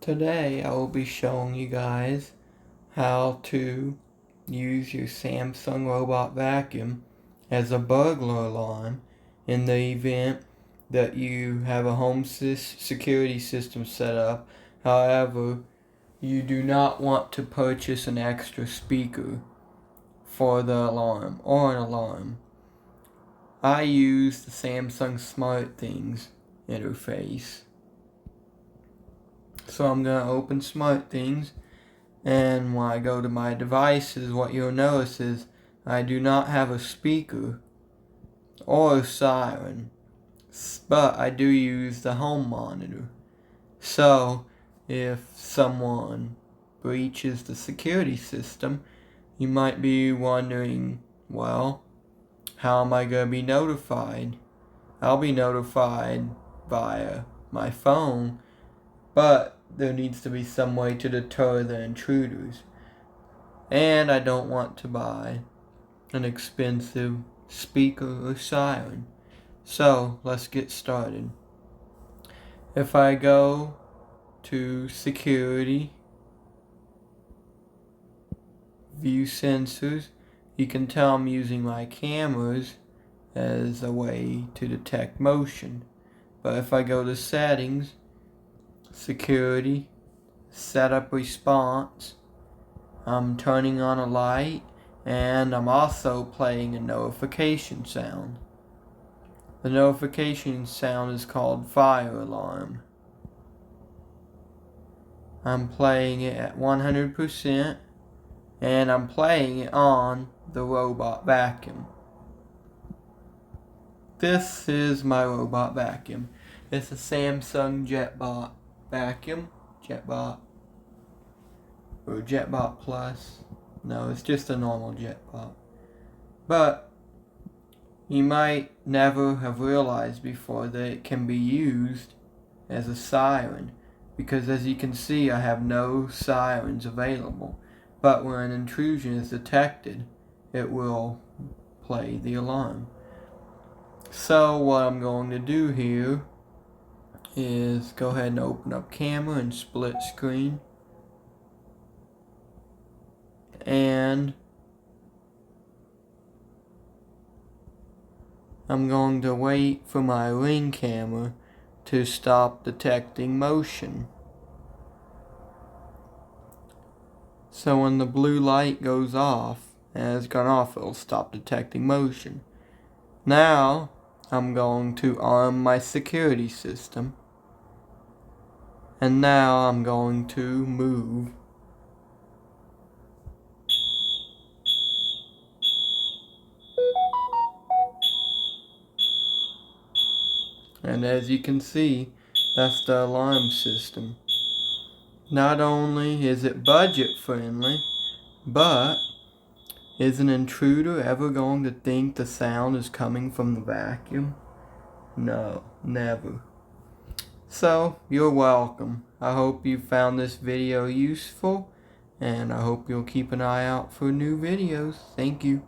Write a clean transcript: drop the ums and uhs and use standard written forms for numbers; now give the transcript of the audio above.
Today I will be showing you guys how to use your Samsung robot vacuum as a burglar alarm in the event that you have a home security system set up. However, you do not want to purchase an extra speaker for the alarm or an alarm. I use the Samsung SmartThings interface. So I'm going to open SmartThings, and when I go to my devices, what you'll notice is I do not have a speaker or a siren, but I do use the home monitor. So if someone breaches the security system, you might be wondering, well, how am I going to be notified? I'll be notified via my phone, but there needs to be some way to deter the intruders. And I don't want to buy an expensive speaker or siren. So let's get started. If I go to security, view sensors, you can tell I'm using my cameras as a way to detect motion. But if I go to settings, security, setup response, I'm turning on a light, and I'm also playing a notification sound. The notification sound is called fire alarm. I'm playing it at 100%, and I'm playing it on the robot vacuum. This is my robot vacuum. It's a Samsung JetBot vacuum. JetBot Plus. No, it's just a normal JetBot. But you might never have realized before that it can be used as a siren, because as you can see, I have no sirens available. But when an intrusion is detected, it will play the alarm. So what I'm going to do here is go ahead and open up camera and split screen. And I'm going to wait for my Ring camera to stop detecting motion. So when the blue light goes off, and it's gone off, it'll stop detecting motion. Now I'm going to arm my security system. And now I'm going to move. And as you can see, that's the alarm system. Not only is it budget friendly, but is an intruder ever going to think the sound is coming from the vacuum? No, never. So, you're welcome. I hope you found this video useful, and I hope you'll keep an eye out for new videos. Thank you.